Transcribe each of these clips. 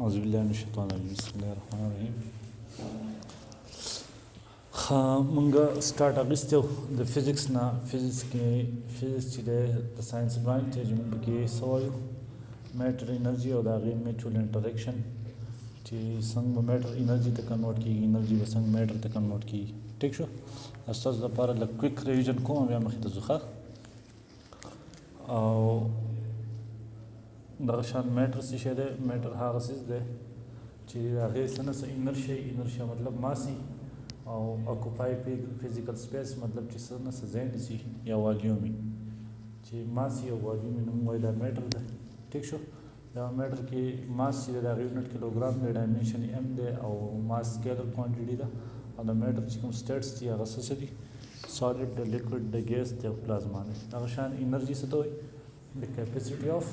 أعوذ بالله من الشیطان الرجیم بسم الله الرحمن الرحیم. مونږ سٹارټ اخیستو د فزیکس نه. فزیکس چې دی د ساینس برانچ دی چې مونږ پکې څه وایو میټر انرژي او د هغې میچوال انټریکشن چې څنګه به میټر انرژي ته کنورټ کېږي، انرژي به څنګه میټر ته کنورټ کېږي. ټیک شو. ستاسو لپاره لږ کویک ریویژن کوم بیا مخې ته ځو. او دغه شان میټر څه شی دی؟ میټر هغه څیز دی چې د هغې څه نه څه انرشیا مطلب ماسي او اکوپای فزیکل سپیس مطلب چې څه نه څه ځای نیسي یا والیوم وي چې ماسي او والیوم یې نوم وایي دا میټر دی. ټیک شو. دا میټر کې ماس چې دی د هغې یونټ کیلوګرام دی، ډایمنشن ایم دی او ماس سکیلر کوانټیټي ده. او د میټر چې کوم سټیټس دي هغه څه دي؟ سالډ دی، لیکوډ دی، ګیس دی او پلازما دی. دغه شان انرژي څه ته وایي؟ د کیپیسټي آف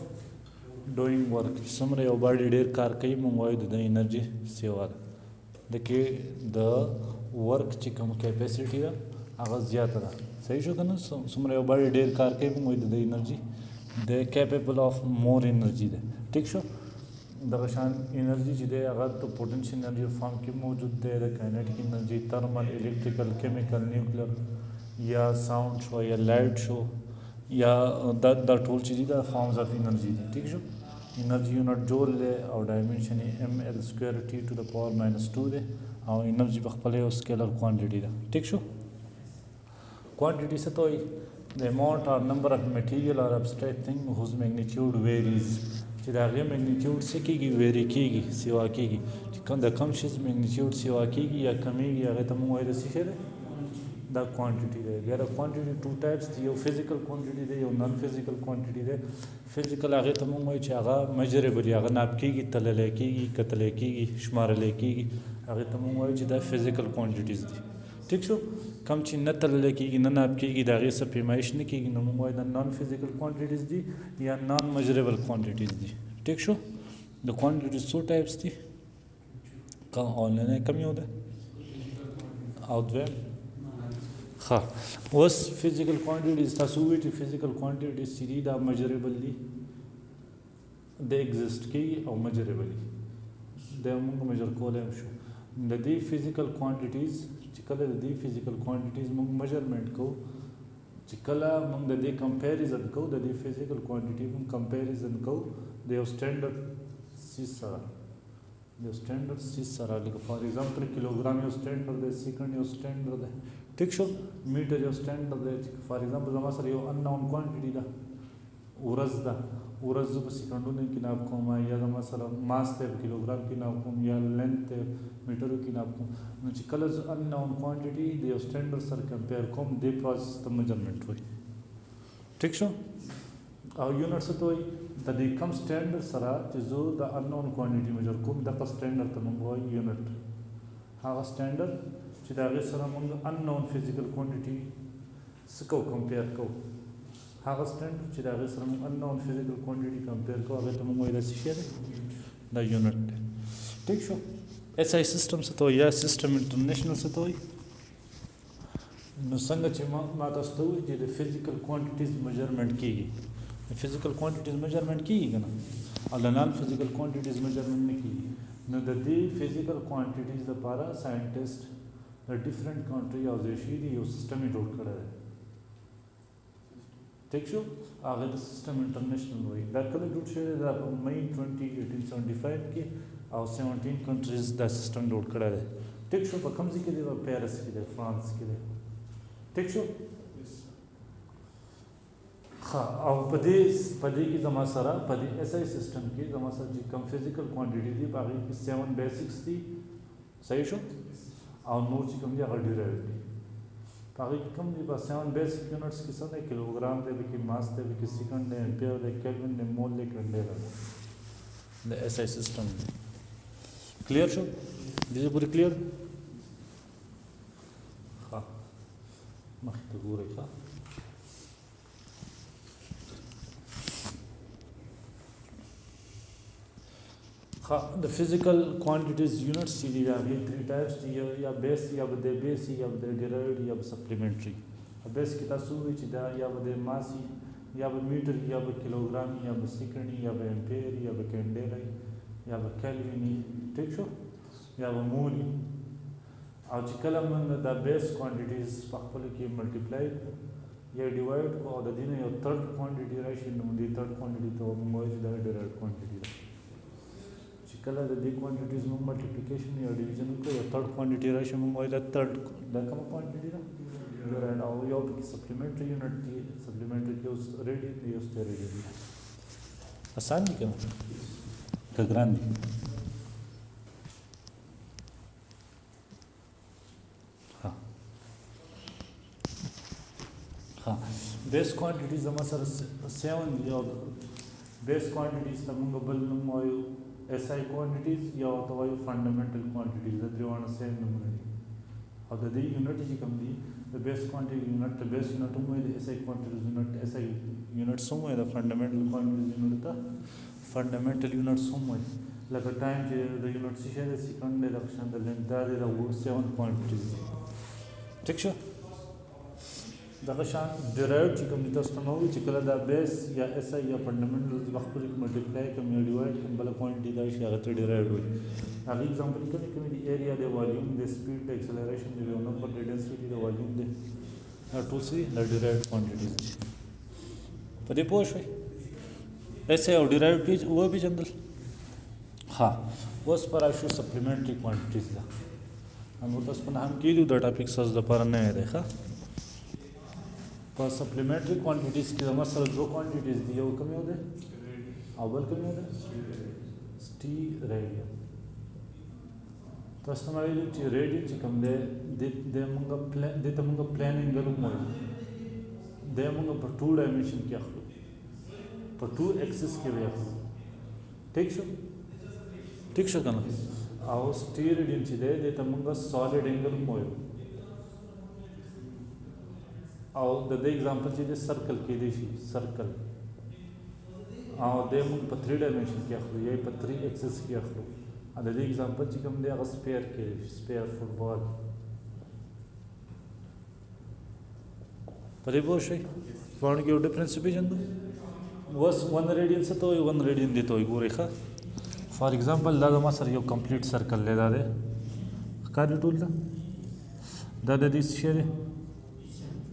ډوینګ ورک. څومره یو باډي ډېر کار کوي مونږ وایو د انرژي سیوا ده. د ورک چې کوم کیپیسټي ده هغه زیاته ده. صحیح شو که نه؟ څومره یو باډي ډېر کار کوي مونږ وایو د انرژي د کیپیبل آف مور انرژي ده. ټیک شو. دغه شان انرژي چې دی هغه د پوټنشل انرژي فارم کې موجود دی، د کاینیټیک انرژي، ترمل، الیکټریکل، کیمیکل، نیوکلیر یا ساوند شو یا لایټ شو یا دا ټول چې دي دا فارمز آف انرژي دي. ټیک شو. انرژي یونټ جول دی او ډایمنشن یې ایم ایل سکویر ټي ټو د پاور ماینس 2 دی او انرژي په خپله یو سکیلر کوانټیټي ده. ټیک شو. کوانټیټي څه ته وایي؟ د اماونټ اور نمبر آف میټیریل اور ابسټریکټ تھنګ ہوز میګنیټیوډ ویریز. چې د هغې میګنیټیوډ څه کېږي؟ ویری کېږي، سیوا کېږي. چې د کم شي میګنیټیوډ سیوا کېږي یا کمیږي هغې ته موږ وایو د څه شی دی؟ دا کوانټیټي دی. بیا د کوانټیټي ټو ټایپس دي، یو فزیکل کوانټیټي دی، یو نن فزیکل کوانټیټي دی. فزیکل هغې ته موږ وایو چې هغه میجریبل، هغه ناپ کېږي، تللی کېږي، کتلی کېږي، شمارلی کېږي. هغې ته موږ وایو چې دا فزیکل کوانټیټیز دي. ټیک شو. کم چې نه تللی کېږي، نه ناپ کېږي، د هغې څه پیمایش نه کېږي نو موږ وایو دا نان فزیکل کوانټیټیز دي یا نان میجریبل کوانټیټیز دي. ټیک شو. د کوانټیټیز څو ټایپس دي؟ اولنی کم یو دی او دویم اوس فزیکل کوانټیټیز تاسو ووایئ چې فزیکل کوانټیټیز چې دي دا میجریبل دي، د ایګزسټ کېږي او میجریبل دي، دا موږ میجر کولی هم شو. د دې فزیکل کوانټیټیز چې کله د دې فزیکل کوانټیټیز موږ میجرمنټ کوو، چې کله موږ د دې کمپیریزن کوو، د دې فزیکل کوانټیټي موږ کمپیریزن کوو د یو سټینډرډ سیز سره، لکه فار ایگزامپل کیلوګرام یو سټینډرډ دی، سیکنډ یو سټینډرډ دی. ټیک شو. میټر یو سټینډرډ دی. فار ایگزامپل زما سره یو ان نون کوانټیټي ده، ورځ ده، ورځ زه په سیکنډونو کې ناپ کوم، یا زما سره ماس دی په کیلوګرام کې ناپ کوم، یا لینت دی میټرو کې ناپ کوم. نو چې کله زه ان نون کوانټیټي د یو سټینډرډ سره کمپیر کوم دې پروسس ته میجرمنټ وایي. ټیک شو. او یونټ څه ته وایي؟ د دې کم سټینډرډ سره چې زه د ان نون کوانټیټي میجر کوم دغه سټینډرډ ته موږ وایو یونټ. هغه سټینډرډ چې د هغې سره موږ ان نون فزیکل کوانټیټي څه کوو؟ کمپیر کوو. هغه سټینډرډ چې د هغې سره موږ ان نون فزیکل کوانټیټي کمپیر کوو هغې ته موږ وایو دا څه شی دی؟ دا یونټ دی. ټیک شو. ایس آی سسټم څه ته وایي یا سسټم انټرنیشنل څه ته وایي؟ نو څنګه چې ما تاسو ته ووایي چې د فزیکل کوانټیټیز میجرمنټ کېږي، د فزیکل کوانټیټیز میجرمنټ کېږي که نه، او د نان فزیکل کوانټیټیز میجرمنټ نه کېږي. نو د دې فزیکل کوانټیټیز لپاره ساینټسټ د ډفرنٹ کنټري او دیشي دي یو سیسټم یې جوړ کړی دی. ټیک شو. هغه د سیسټم انټرنیشنل وایي. دا کله جوړ شوی دی؟ دا په مئی 1875 کې او 17 کنټریز دا سیسټم جوړ کړی دی. ټیک شو. په کوم ځای کې دی؟ په پیرس کې دی، فرانس کې دی. ټیک شو. او په دې کې زما سره په دې ایس آی سسټم کې زما سره چې کوم فزیکل کوانټیټي دي په هغې کې 7 بیسکس دي. صحیح شو. او نور چې کوم دي هغه ډیرایوډ دي. په هغې کې کوم دي؟ په 7 بیسک یونټس کې څه دی؟ کیلوګرام دی، پکې ماس دی، پکې سیکنډ دی، امپیر دی، کیلوین دی، مول دی، کنډیل دی. د ایس آی سسټم دی. کلیر شو؟ دې پورې کلیر؟ ښه مخکې ته ګورئ. ښه د فزیکل کوانټیټیز یونټس چې دي د هغې 3 ټایپس دي، یا بیس، یا به د بیس، یا به د ډیرایوډ، یا به سپلیمنټري. بیس کې تاسو ووایئ چې دا یا به د ماس یا به میټر، یا به کیلوګرام، یا به سیکنډ، یا به امپیر، یا به کنډیل، یا به کلوینی ټیک شو یا به مولي او چې کله موږ دا بیس کوانټیټیز په خپلو کې ملټیپلای یا ډیوایډ کو او د دې نه یو تھرډ کوانټیټي راشي نو دې تھرډ کوانټیټي ته موږ وایو چې دا ډیرایوډ کوانټیټي ده چې کله د دې کوانټیټیز موږ ملټیپلیکیشن یا ډیویژن وکړو یو تھرډ کوانټیټي راشي موږ وایو دا تھرډ دا کومه کوانټیټي ده ډیرایوډ او یو پکې سپلیمنټري یونټ دی سپلیمنټري کې اوس ریډیان دی اوس ریډیان دی آسان دي کنه که ګران دي بیس کوانټیټیز زما سره 7 دي او بیس کوانټیټیز ته موږ بل نوم وایو ایس آی کوانټیټیز یا ورته وایو فنډامنټل کوانټیټیز د درېواړه سیم نومونه دي او د دې یونټ چې کوم دي د بیس کوانټیټي یونټ ته بیس یونټ هم وایي د ایس آی کوانټیټیز یونټ ایس آی یونټس هم وایي د فنډامنټل کوانټیټیز یونټ ته فنډامنټل یونټس هم وایي لکه ټایم چې د یونټ څه شی د سیکنډ دی دغه شان د لینث دا دی د 7 کوانټیټیز دي ټیک شو دغه شان ډیرایوډ چې کوم دي تاسو ته نو چې کله دا بیس یا ایس آی یا فنډامنټل د خپل ملټیپلای کوم یا ډیوایډ کوم بل کوانټیټي دا شي هغه ته ډیرایوډ وایي هغه ایگزامپل کوم دي ایریا د والیوم د سپیډ د اکسلریشن د نمبر د ډنسټي د والیوم د ټول سي د ډیرایوډ کوانټیټیز په دې پوه شئ ایس آی او ډیرایوډ پیج و پیژندل ها اوس پر شو سپلیمنټري کوانټیټیز دا موږ تاسو په هم کېدو د ټاپک سز د پر نه دی ښه په سپلیمنټري کوانټیټیز کې زموږ سره دوه کوانټیټیز دي یو کوم یو دی او بل کوم یو دی سټي ریډیان تاسو ته ویلو چې ریډیان چې کوم دی د موږ پلان انګل هم وایو د موږ په 2 ډایمنشن کې اخلو په 2 ایکسس کې وایو ټیک شو کنه او سټي ریډیان چې دی د موږ سالید انګل هم وایو او د دې ایگزامپل چې د سرکل کې دی شي سرکل او د موږ په 3 ډایمنشن کې اخلو یا په 3 ایکسس کې اخلو ا د دې ایگزامپل چې کوم دی هغه سپیر کې سپیر فوټبال پرې پوه شئ فاونډ کې یو ډیفرنس پیژندو وس 1 ریډین څه ته وایي 1 ریډین دی ته وایي ګورئ ښه فار ایگزامپل دا زما سره یو کمپلیټ سرکل دی دا دی ښکاري ټول دا د دې څه دی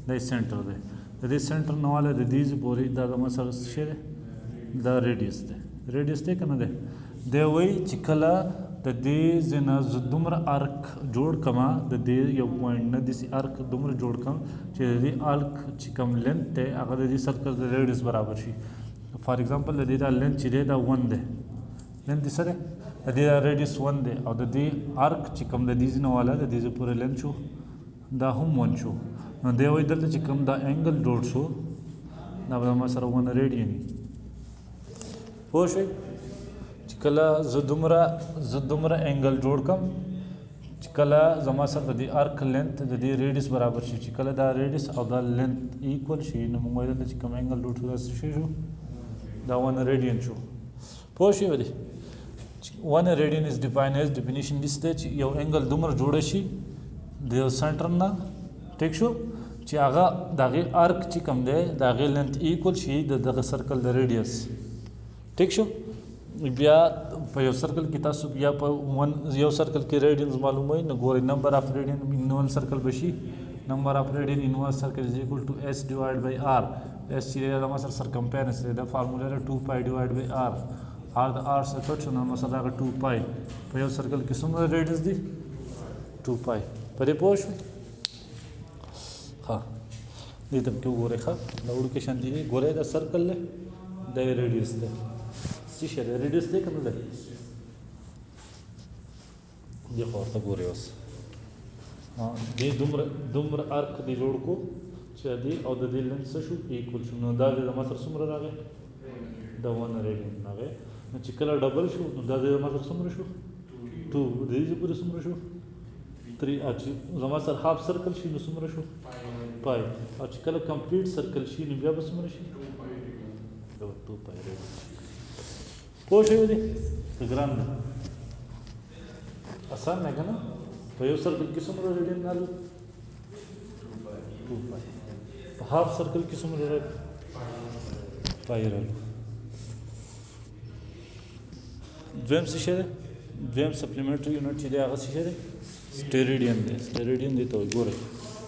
دا سنټر دی د دې سنټر نه والا د دې پورې دا زما سره څه دی دا ریډیوس دی کنه دی دی وایي چې کله د دې ځنه زه دومره ارک جوړ کما د دې یو پوینټ نه داسې ارک دومره جوړ کم چې د دې ارک چې کوم لینث دی هغه د دې سرکل د ریډیوس برابر شي فار ایگزامپل د دې دا لینث چې دی دا 1 دی لینث دې سره د دې دا ریډیوس 1 دی او د دې ارک چې کوم د دې ځنه والا د دې پورې لینث شو دا هم 1 شو نو دی وایي دلته چې کوم دا انګل جوړ شو دا به ما سره 1 ریډین پوه شئ چې کله زه دومره انګل جوړ کم چې کله زما سره د دې ارک لینث د دې ریډیوس برابر شي چې کله دا ریډیوس او دا لینث ایکول شي نو موږ وایو دلته چې کوم انګل جوړ شو دا څه شو دا 1 ریډین شو پوه شئ ودې 1 ریډین از ډیفاین ایز ډیفینیشن لیست دی چې یو انګل دومره جوړ شي د سنټر نه ټیک شو چې هغه دغه ارک چې کوم دی دغه لینث ایکول شي دغه سرکل د ریډیوس ټیک شو بیا په یو سرکل کې تاسو بیا په یو سرکل کې ریډینز معلوم وي نو ګورئ نمبر اف ریډین ان ون سرکل بشي نمبر اف ریډین ان ون سرکل از ایکول ټو اس ډیوایډ بای ار اس چې دا مثلا سرکمفرنس دی دا فارمولا 2 پای ډیوایډ بای ار د ار سرکل شنو مثلا 2 پای په یو سرکل کې څومره ریډینز دي 2 پای پرې پوه شئ ها دې ته کې وګورئ ښه لوړ کې شان دي ګورئ دا سرکل دی د ریډیوس دی څه شی دی ریډیوس دی کنه دی دې خو ته ګورئ اوس دې دومره ارک دی جوړ کو چې دې او د دې لینث شو ایکول شو نو دا د متر څومره راغی دا 1 ریډین راغی نو چې کله ډبل شو نو دا د متر څومره شو 2 دې پورې څومره شو 3 اچ زما سره هاف سرکل شي نو څومره شو پای او چې کله کمپلیټ سرکل شي نو بیا به څومره شي 2 پای پوه شئ دې ګران ده آسان نه کنه په یو سرکل کې څومره ریډین نالو 2 پای په هاف سرکل کې څومره پای رالو دویم څه شی دی دویم سپلیمنټري یونټ چې دی هغه څه شی دی سټیریډین دی سټیریډین دی ته وایي ګورئ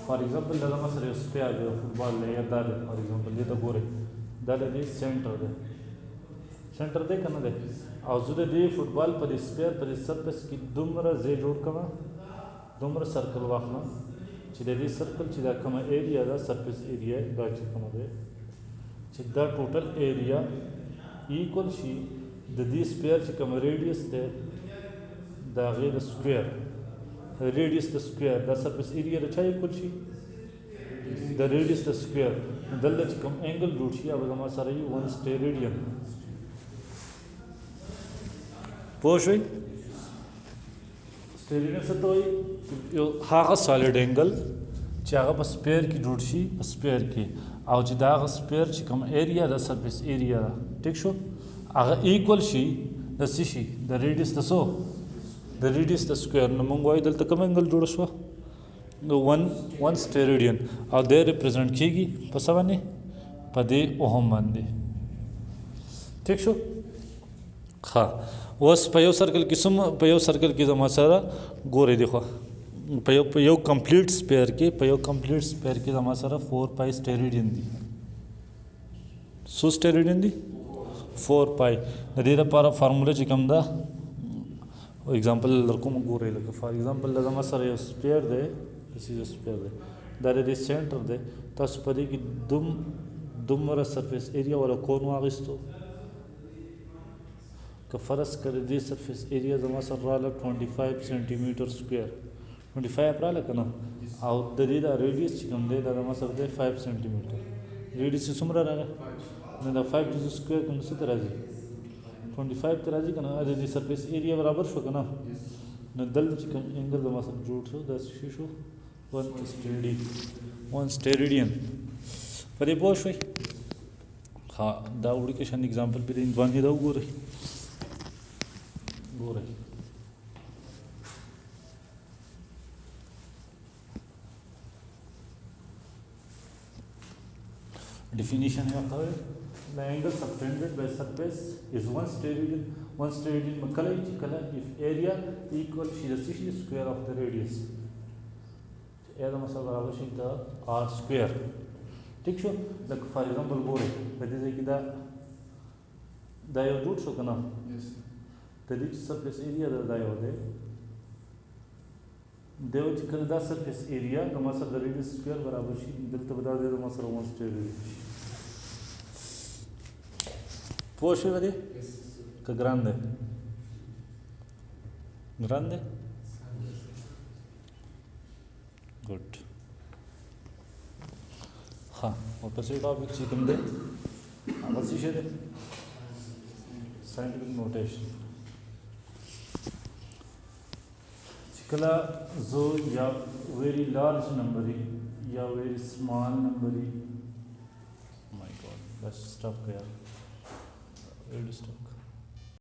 فار ایگزامپل دا زما سره یو سپیر دی فوټبال دی یا دا دی فار ایگزامپل دې ته ګورئ دا د دې سینټر دی سینټر دی که نه دی او زه د دې فوټبال په دې سپیر په دې سرفیس کې دومره ځای جوړ کړم دومره سرکل واخلم چې د دې سرکل چې دا کومه ایریا ده سرفیس ایریا دا چې کومه دی چې دا ټوټل ایریا ایکول شي د دې سپیر چې کوم ریډیس دی د هغې د سکویر ریډیس د سکویر دا سرفیس ایریا د چا ایکول شي د ریډیس د سکویر دلته چې کوم انګل جوړ شي هغه زما سره وي 1 سټیریډین پوه شئ سټیریډین څه ته وایي یو هغه سالډ انګل چې هغه په سپیر کې جوړ شي په سپیر کې او چې دا هغه سپیر چې کوم ایریا د سرفیس ایریا ده ټیک شو هغه ایکول شي د څه شي د ریډیس د څو د ریډیس د سکویر نو موږ وایو دلته کوم انګل جوړه شوه نو 1 سټیریډین او دی ریپرزینټ کیږي په څه باندې په دې اوهم باندې ټیک شو ښه اوس په یو سرکل کې زما سره ګورئ دی خو په یو کمپلیټ سپیر کې زما سره 4 پای سټیریډین دي څو سټیریډین دي 4 پای د دې لپاره فارموله چې کوم ده اگزامپل لرکوم ګورئ لکه فار ایگزامپل زما سره یو سپیر دی دا د دې سینټر دی تاسو په دې کې دومره سرفیس ایریا ولا کون واخیستو که فرض کړئ دې سرفیس ایریا زما سره راغله 25 سینټي میټر سکویر 25 راغله که نه او د دې دا ریډیس چې کوم دی دا زما سره دی 5 سینټي میټر ریډیس یې څومره راغی نو دا 5 ټو سکویر کوم څه ته راځي 25 ته راځي که نه د دې سرفیس ایریا برابر شو که نه نو دلته چې کوم انګل زما سره جوړ شو دا څه شو 1 سټیریډین په دې پوه شوئ ها دا وړي کې شان اگزامپل په دې باندې دا وګورئ definition है the angle subtended by surface is 1 steridian makala if area equal to the square of the radius area मतलब बराबर है the r square ठीक show like for example बोले जैसे कि दा यो रूट शो करना the rich surface area दा यो दे देव चिकन दा surface area the मतलब the radius square बराबर है दिल तो बता दे तो मतलब 1 steridian Può vedere? Che grande? Grande? Good. हाँ और पीछे टॉपिक चिकन दे बस इसे दे साइंटिफिक नोटेशन चिकला जो या very large number या very small number my god let's stop here. We'll stop.